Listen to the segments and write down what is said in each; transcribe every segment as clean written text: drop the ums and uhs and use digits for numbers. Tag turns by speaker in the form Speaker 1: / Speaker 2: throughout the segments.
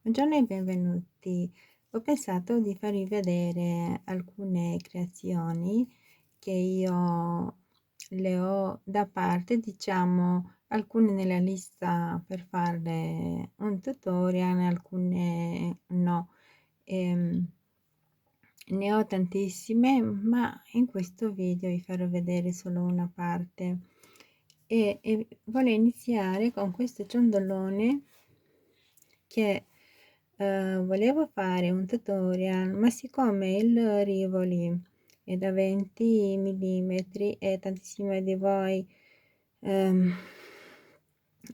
Speaker 1: Buongiorno e benvenuti. Ho pensato di farvi vedere alcune creazioni che io le ho da parte, diciamo, alcune nella lista per fare un tutorial, alcune no. Ehm, Ne ho tantissime, ma in questo video vi farò vedere solo una parte. E voglio iniziare con questo ciondolone che volevo fare un tutorial, ma siccome il Rivoli è da 20 millimetri e tantissimi di voi ehm,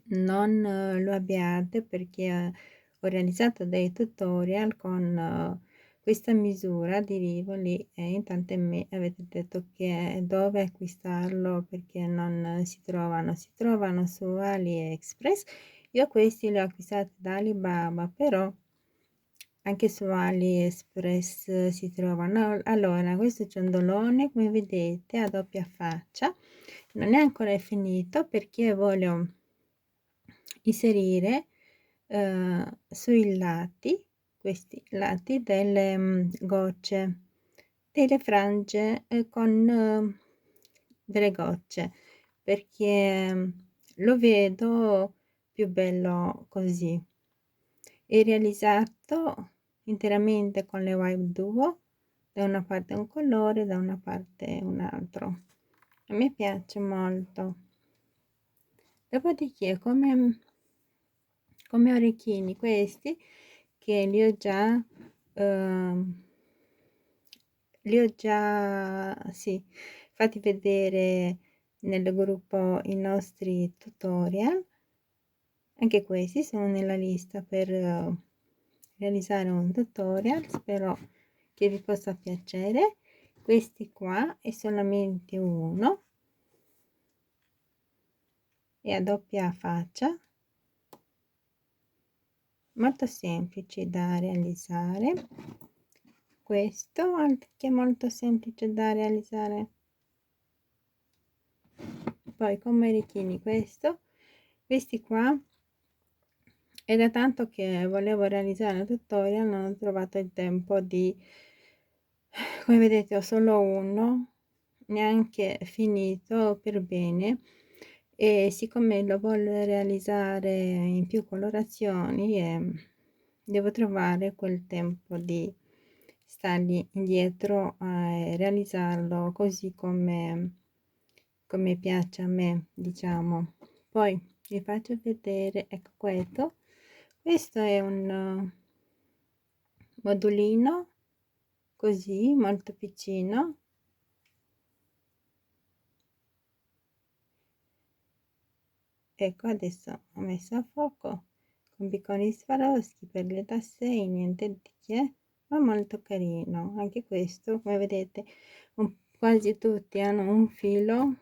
Speaker 1: non lo abbiate, perché ho realizzato dei tutorial con questa misura di rivoli e in tante me avete detto che dove acquistarlo perché non si trovano su AliExpress. Io questi li ho acquistati da Alibaba, però anche su AliExpress si trovano. Allora, questo ciondolone, come vedete, a doppia faccia, non è ancora finito perché voglio inserire sui lati, questi lati, delle gocce, delle frange con delle gocce, perché lo vedo più bello così. È realizzato interamente con le Wipe Duo, da una parte un colore, da una parte un altro. A me piace molto. Dopodiché, come orecchini questi, che li ho già sì, fatti vedere nel gruppo i nostri tutorial. Anche questi sono nella lista per realizzare un tutorial, spero che vi possa piacere. Questi qua è solamente uno, è a doppia faccia, molto semplice da realizzare. Questo anche molto semplice da realizzare. Poi come orecchini questi qua è da tanto che volevo realizzare un tutorial, non ho trovato il tempo di, come vedete ho solo uno, neanche finito per bene, e siccome lo voglio realizzare in più colorazioni devo trovare quel tempo di stargli indietro e realizzarlo così come piace a me, diciamo. Poi vi faccio vedere, ecco questo è un modulino così molto piccino. Ecco, adesso ho messo a fuoco con piccoli Swarovski per le tasse, niente di che, ma molto carino anche questo. Come vedete quasi tutti hanno un filo,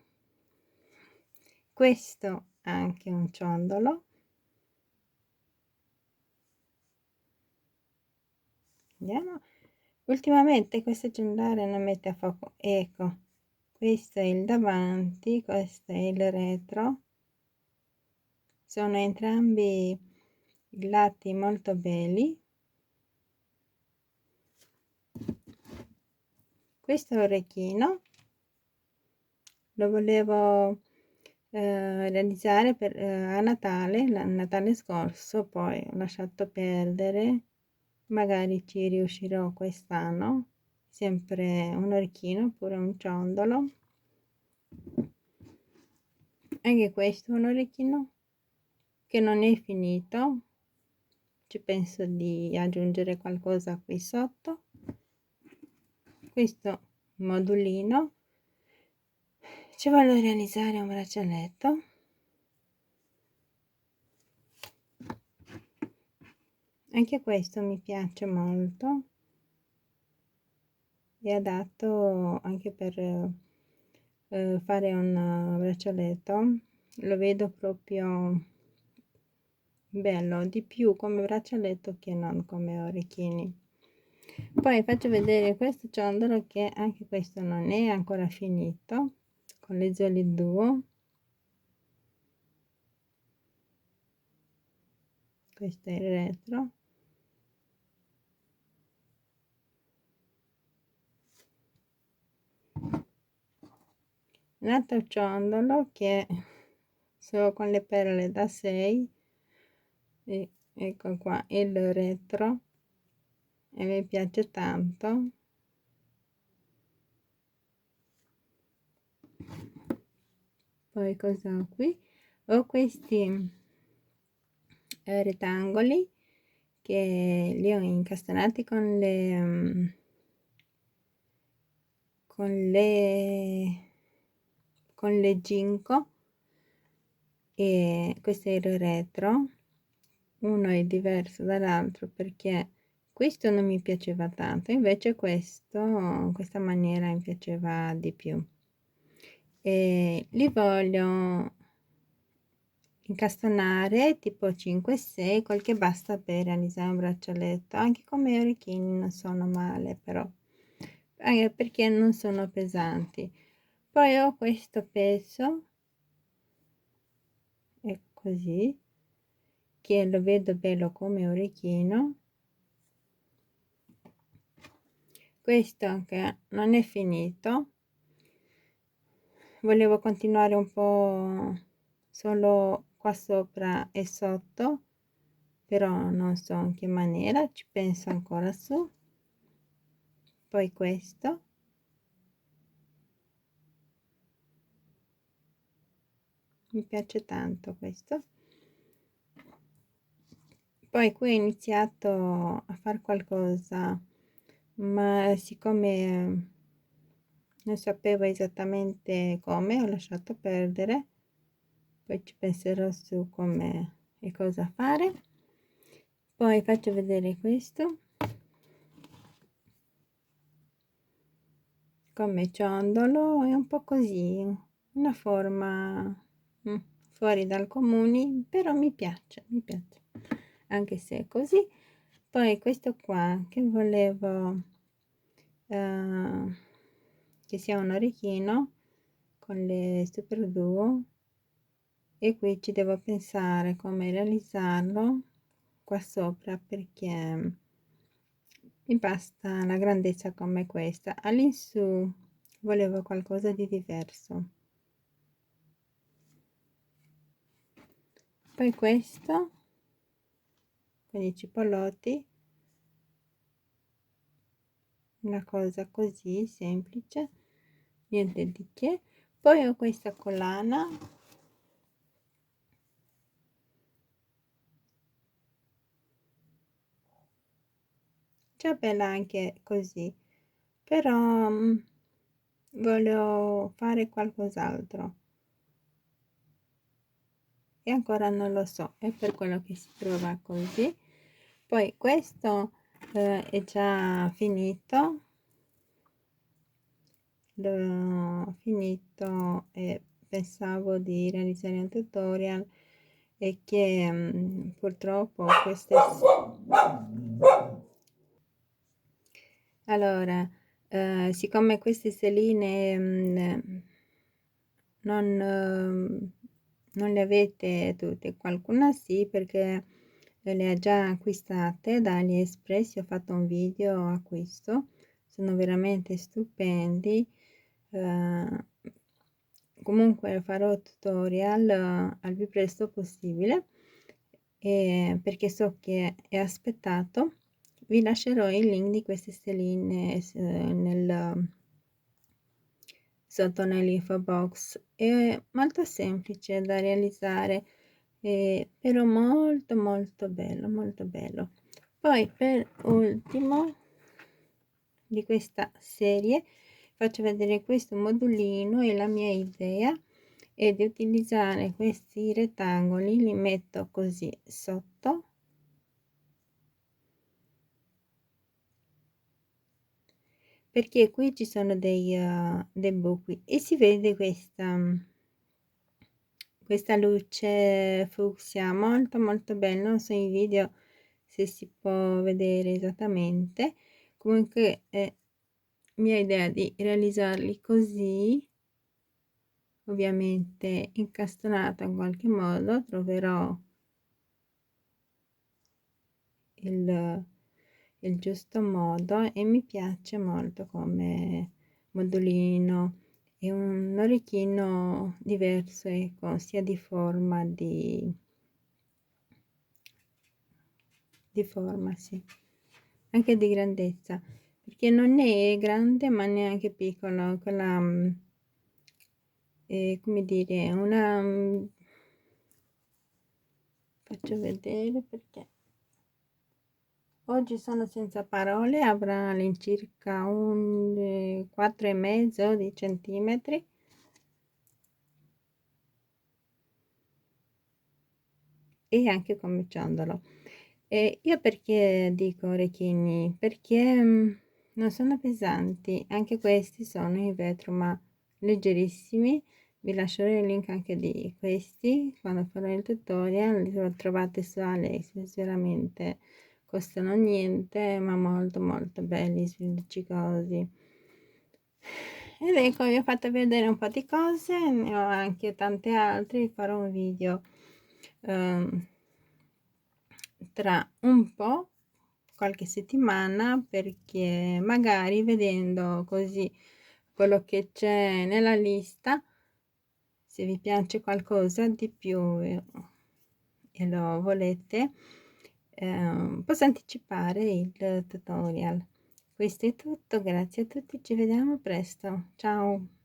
Speaker 1: questo ha anche un ciondolo. Vediamo. Ultimamente questo cellulare non mette a fuoco. Ecco, questo è il davanti, questo è il retro. Sono entrambi i lati molto belli. Questo orecchino lo volevo realizzare per, a Natale, Natale scorso, poi ho lasciato perdere. Magari ci riuscirò quest'anno. Sempre un orecchino oppure un ciondolo. Anche questo è un orecchino che non è finito, ci penso di aggiungere qualcosa qui sotto. Questo modulino, ci voglio realizzare un braccialetto. Anche questo mi piace molto, è adatto anche per fare un braccialetto. Lo vedo proprio bello, di più come braccialetto che non come orecchini. Poi faccio vedere questo ciondolo, che anche questo non è ancora finito, con le Zoli Duo. Questo è il retro. un altro ciondolo che solo con le perle da 6, e ecco qua il retro, e mi piace tanto. Poi cosa ho qui? Ho questi rettangoli che li ho incastonati con le ginkgo, e questo è il retro. Uno è diverso dall'altro perché questo non mi piaceva tanto, invece questa maniera mi piaceva di più, e li voglio incastonare tipo 5-6, quel che basta per realizzare un braccialetto. Anche come orecchini non sono male, però anche perché non sono pesanti. Poi ho questo peso, è così, che lo vedo bello come orecchino. Questo che non è finito, volevo continuare un po' solo qua sopra e sotto, però non so in che maniera, ci penso ancora su. Poi questo, mi piace tanto questo. Poi qui ho iniziato a fare qualcosa, ma siccome non sapevo esattamente come, ho lasciato perdere. Poi ci penserò su come e cosa fare. Poi faccio vedere questo come ciondolo, è un po' così, una forma fuori dal comune, però mi piace, anche se è così. Poi questo qua che volevo che sia un orecchino con le super duo, e qui ci devo pensare come realizzarlo qua sopra, perché mi basta la grandezza come questa. All'insù volevo qualcosa di diverso. Poi questo con i cipollotti, una cosa così semplice, niente di che. Poi ho questa collana già bella anche così, però voglio fare qualcos'altro e ancora non lo so, è per quello che si trova così. Poi questo è già finito, l'ho finito e pensavo di realizzare un tutorial, e che purtroppo queste allora siccome queste stelline non le avete tutte, qualcuna sì, perché le ha già acquistate da AliExpress. Ho fatto un video acquisto, sono veramente stupendi. Comunque farò tutorial al più presto possibile, perché so che è aspettato. Vi lascerò il link di queste stelline sotto nell'info box. È molto semplice da realizzare, però molto molto bello, molto bello. Poi per ultimo di questa serie faccio vedere questo modulino, e la mia idea è di utilizzare questi rettangoli, li metto così sotto, perché qui ci sono dei buchi e si vede questa luce fucsia molto molto bella. Non so in video se si può vedere esattamente, comunque è mia idea di realizzarli così, ovviamente incastonato in qualche modo. Troverò il giusto modo, e mi piace molto come modulino, è un orecchino diverso, ecco, sia di forma di forma, sì, anche di grandezza, perché non è grande ma neanche piccolo, quella, come dire, una faccio vedere perché oggi sono senza parole, avrà all'incirca un 4 e mezzo di centimetri. E anche come ciondolo. E io perché dico orecchini? Perché non sono pesanti, anche questi sono in vetro ma leggerissimi. Vi lascerò il link anche di questi quando farò il tutorial, li trovate su AliExpress, veramente costano niente ma molto molto belli, sfilaccicosi. Ed ecco, vi ho fatto vedere un po' di cose, ne ho anche tante altre, vi farò un video ehm, tra un po', qualche settimana, perché magari vedendo così quello che c'è nella lista, se vi piace qualcosa di più e lo volete, posso anticipare il tutorial. Questo è tutto, grazie a tutti, ci vediamo presto, ciao.